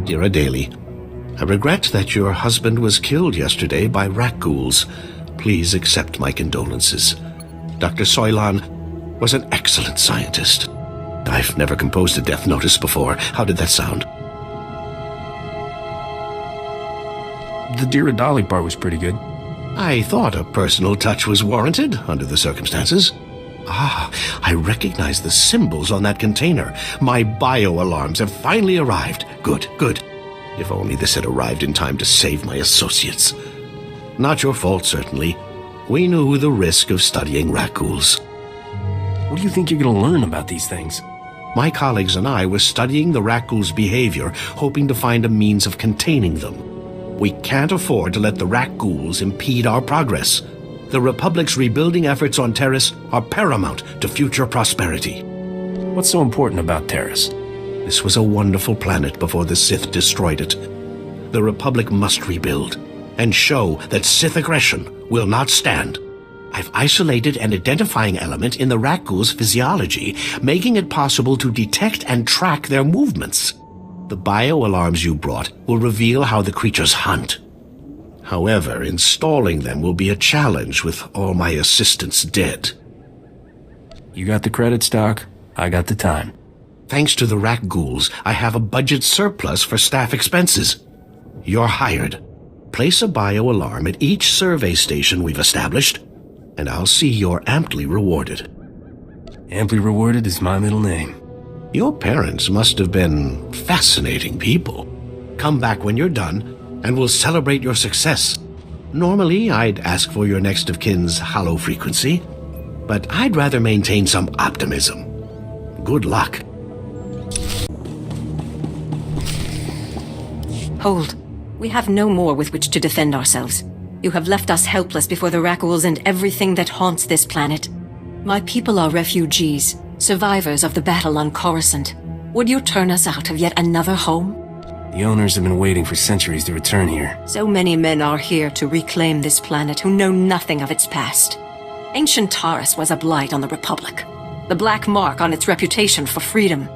Dear Adele, I regret that your husband was killed yesterday by rat ghouls. Please accept my condolences. Dr. Soilan was an excellent scientist. I've never composed a death notice before. How did that sound? The Dear Dolly part was pretty good. I thought a personal touch was warranted under the circumstances. Ah, I recognize the symbols on that container. My bio-alarms have finally arrived. Good, good. If only this had arrived in time to save my associates. Not your fault, certainly. We knew the risk of studying rat ghouls. What do you think you're going to learn about these things? My colleagues and I were studying the rat ghouls' behavior, hoping to find a means of containing them. We can't afford to let the rat ghouls impede our progress. The Republic's rebuilding efforts on Terrace are paramount to future prosperity. What's so important about Terrace? This was a wonderful planet before the Sith destroyed it. The Republic must rebuild and show that Sith aggression will not stand. I've isolated an identifying element in the rat ghouls' physiology, making it possible to detect and track their movements. The bio-alarms you brought will reveal how the creatures hunt. However, installing them will be a challenge with all my assistants dead. You got the credits, Doc. I got the time. Thanks to the rat ghouls, I have a budget surplus for staff expenses. You're hired. Place a bio-alarm at each survey station we've established, and I'll see you're amply rewarded. Amply rewarded is my middle name. Your parents must have been fascinating people. Come back when you're done, and we'll celebrate your success. Normally, I'd ask for your next of kin's hollow frequency, but I'd rather maintain some optimism. Good luck. Hold. We have no more with which to defend ourselves. You have left us helpless before the Rackles and everything that haunts this planet. My people are refugees, survivors of the battle on Coruscant. Would you turn us out of yet another home? The owners have been waiting for centuries to return here. So many men are here to reclaim this planet who know nothing of its past. Ancient Taurus was a blight on the Republic, the black mark on its reputation for freedom.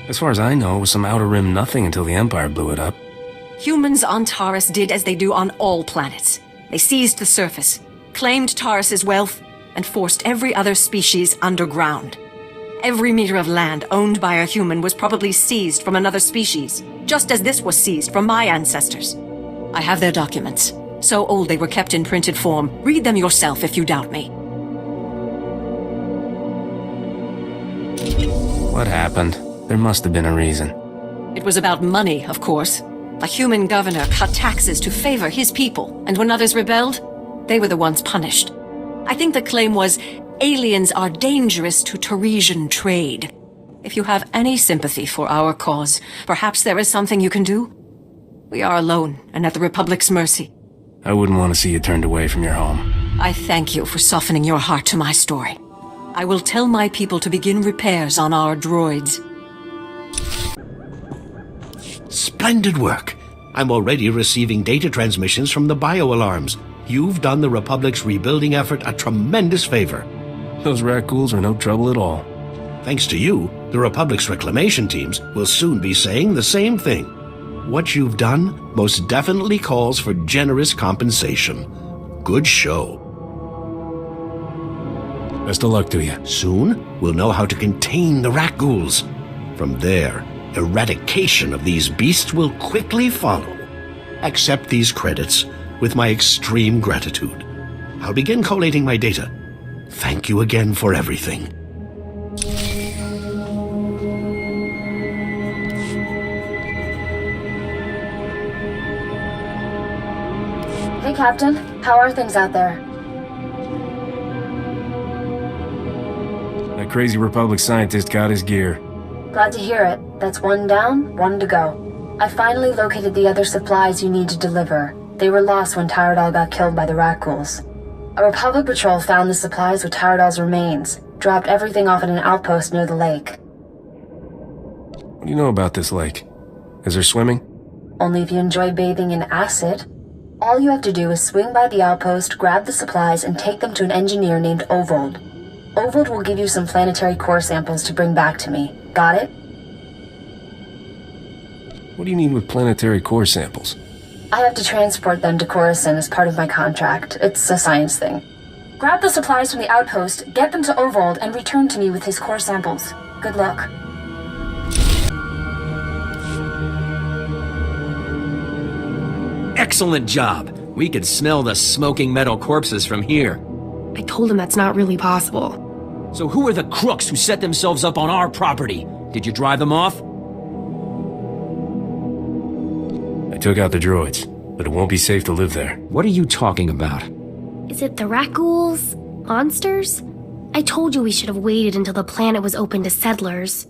As far as I know, it was some Outer Rim nothing until the Empire blew it up. Humans on Taurus did as they do on all planets. They seized the surface, claimed Taurus's wealth, and forced every other species underground. Every meter of land owned by a human was probably seized from another species, just as this was seized from my ancestors. I have their documents. So old they were kept in printed form. Read them yourself if you doubt me. What happened? There must have been a reason. It was about money, of course. The human governor cut taxes to favor his people, and when others rebelled, they were the ones punished. I think the claim was, aliens are dangerous to Teresian trade. If you have any sympathy for our cause, perhaps there is something you can do? We are alone and at the Republic's mercy. I wouldn't want to see you turned away from your home. I thank you for softening your heart to my story. I will tell my people to begin repairs on our droids. Splendid work. I'm already receiving data transmissions from the bio-alarms. You've done the Republic's rebuilding effort a tremendous favor. Those rat ghouls are no trouble at all. Thanks to you, the Republic's reclamation teams will soon be saying the same thing. What you've done most definitely calls for generous compensation. Good show. Best of luck to you. Soon, we'll know how to contain the rat ghouls. From there, eradication of these beasts will quickly follow. Accept these credits with my extreme gratitude. I'll begin collating my data. Thank you again for everything. Hey, Captain. How are things out there? That crazy Republic scientist got his gear. Glad to hear it. That's one down, one to go. I finally located the other supplies you need to deliver. They were lost when Tyradol got killed by the rat ghouls. A Republic patrol found the supplies with Tyradol's remains, dropped everything off at an outpost near the lake. What do you know about this lake? Is there swimming? Only if you enjoy bathing in acid. All you have to do is swing by the outpost, grab the supplies, and take them to an engineer named Ovold. Ovold will give you some planetary core samples to bring back to me. Got it? What do you need with planetary core samples? I have to transport them to Coruscant as part of my contract. It's a science thing. Grab the supplies from the outpost, get them to Ovold, and return to me with his core samples. Good luck. Excellent job. We could smell the smoking metal corpses from here. I told him that's not really possible. So who are the crooks who set themselves up on our property? Did you drive them off? I took out the droids, but it won't be safe to live there. What are you talking about? Is it the Rakghouls? Monsters? I told you we should have waited until the planet was open to settlers.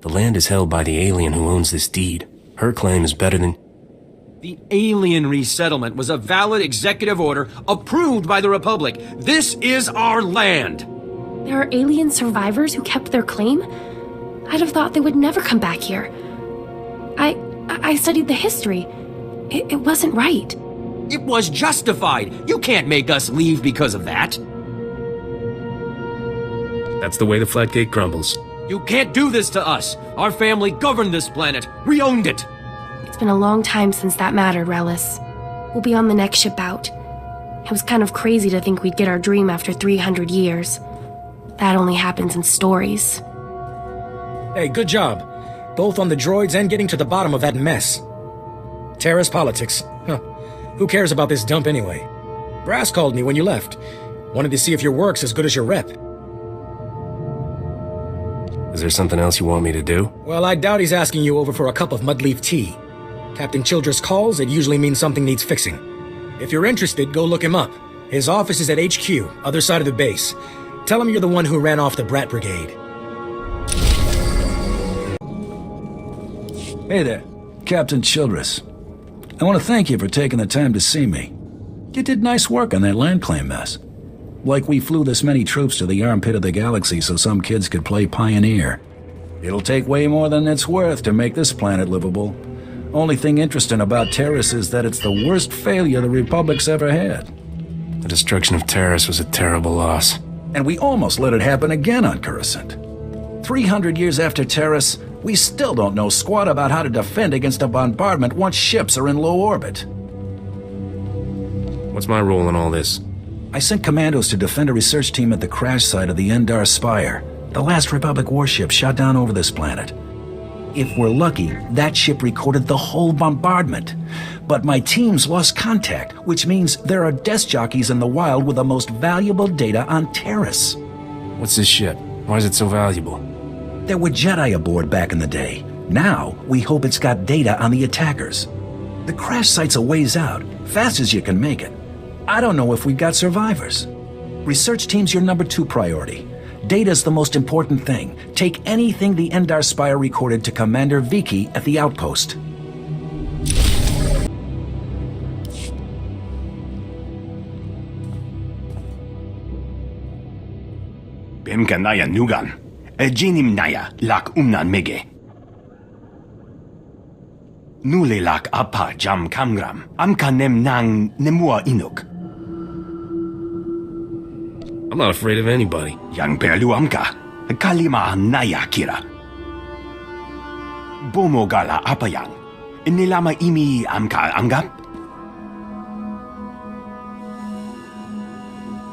The land is held by the alien who owns this deed. Her claim is better than... The alien resettlement was a valid executive order approved by the Republic. This is our land! There are alien survivors who kept their claim? I'd have thought they would never come back here. I studied the history. It wasn't right. It was justified. You can't make us leave because of that. That's the way the flat cake crumbles. You can't do this to us. Our family governed this planet. We owned it. It's been a long time since that mattered, Relis. We'll be on the next ship out. It was kind of crazy to think we'd get our dream after 300 years. That only happens in stories. Hey, good job. Both on the droids and getting to the bottom of that mess. Terrace politics. Huh. Who cares about this dump anyway? Brass called me when you left. Wanted to see if your work's as good as your rep. Is there something else you want me to do? Well, I doubt he's asking you over for a cup of mudleaf tea. Captain Childress calls, it usually means something needs fixing. If you're interested, go look him up. His office is at HQ, other side of the base. Tell him you're the one who ran off the Brat Brigade. Hey there, Captain Childress. I want to thank you for taking the time to see me. You did nice work on that land claim mess. Like we flew this many troops to the armpit of the galaxy so some kids could play pioneer. It'll take way more than it's worth to make this planet livable. Only thing interesting about Terrace is that it's the worst failure the Republic's ever had. The destruction of Terrace was a terrible loss. And we almost let it happen again on Coruscant. 300 years after Terrace, we still don't know squat about how to defend against a bombardment once ships are in low orbit. What's my role in all this? I sent commandos to defend a research team at the crash site of the Endar Spire, the last Republic warship shot down over this planet. If we're lucky, that ship recorded the whole bombardment. But my teams lost contact, which means there are desk jockeys in the wild with the most valuable data on Terrace. What's this ship? Why is it so valuable? There were Jedi aboard back in the day. Now, we hope it's got data on the attackers. The crash site's a ways out, fast as you can make it. I don't know if we've got survivors. Research team's your number 2 priority. Data's the most important thing. Take anything the Endar Spire recorded to Commander Vicky at the outpost. Bimkanaya Nugan. Ejinim Naya lak umnan mege. Nule lak apa jam kamgram. Amkanem nang nemua inuk. I'm not afraid of anybody. Yang perlu amka. Kalima Naya kira. Bomo gala apa yang? Nilama imi amka anggap?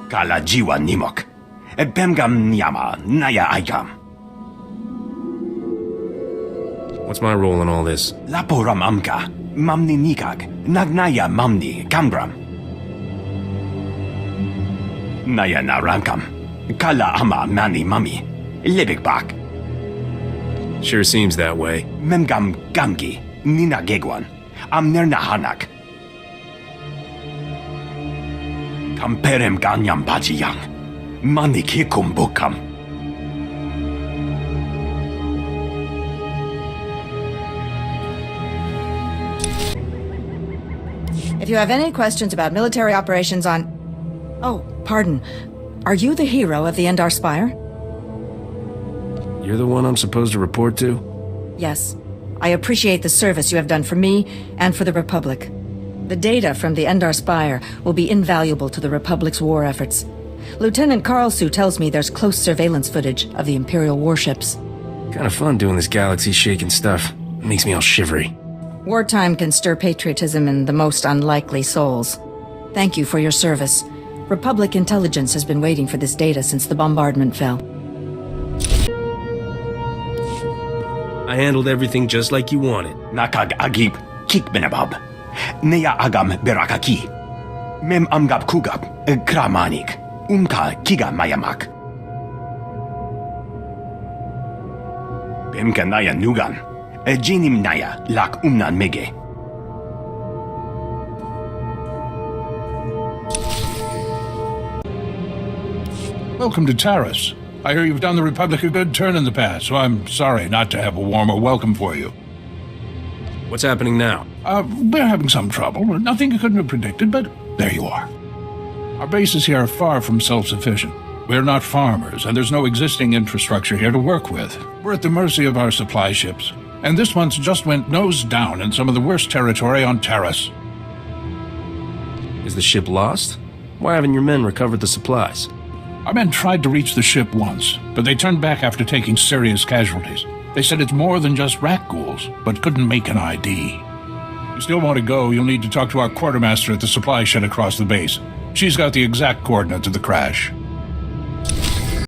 Kala jiwa nimok. Bemgam nyama Naya aigam. What's my role in all this? Laporam amka. Mamni nikag. Nagnaya mamni kamgram. Naya naramkam. Kala ama mani mami. Libik bak. Sure seems that way. Memgam gamgi. Nina gegwan. Amnerna hanak. Kamperem ganyam bajiyang. Mani kikum bukam. If you have any questions about military operations on... Oh, pardon. Are you the hero of the Endar Spire? You're the one I'm supposed to report to? Yes. I appreciate the service you have done for me and for the Republic. The data from the Endar Spire will be invaluable to the Republic's war efforts. Lieutenant Karlsu tells me there's close surveillance footage of the Imperial warships. Kind of fun doing this galaxy-shaking stuff. Makes me all shivery. Wartime can stir patriotism in the most unlikely souls. Thank you for your service. Republic intelligence has been waiting for this data since the bombardment fell. I handled everything just like you wanted. Nakag agip kik benabab. Neya agam berakaki. Mem amgab kugab kramanik. Umka kiga mayamak. Bemka naya nugan. Jinim naya lak umnan mege. Welcome to Taris. I hear you've done the Republic a good turn in the past, so I'm sorry not to have a warmer welcome for you. What's happening now? We're having some trouble. Nothing you couldn't have predicted, but there you are. Our bases here are far from self-sufficient. We're not farmers, and there's no existing infrastructure here to work with. We're at the mercy of our supply ships. And this one's just went nose down in some of the worst territory on Taris. Is the ship lost? Why haven't your men recovered the supplies? Our men tried to reach the ship once, but they turned back after taking serious casualties. They said it's more than just rat ghouls, but couldn't make an ID. If you still want to go, you'll need to talk to our quartermaster at the supply shed across the base. She's got the exact coordinates of the crash.